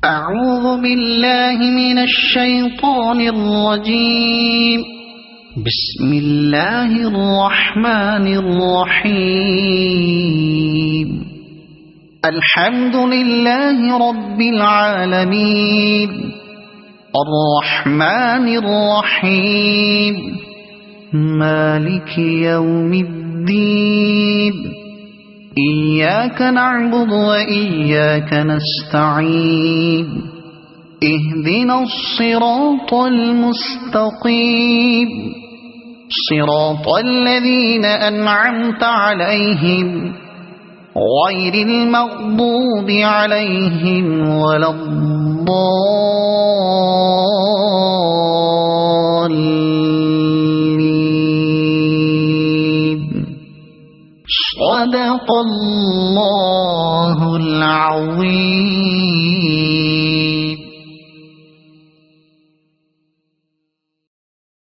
أعوذ بالله من الشيطان الرجيم. بسم الله الرحمن الرحيم. الحمد لله رب العالمين الرحمن الرحيم مالك يوم الدين إياك نعبد وإياك نستعين اهدنا الصراط المستقيم صراط الذين أنعمت عليهم غير المغضوب عليهم ولا الضالين. صدق الله العظيم.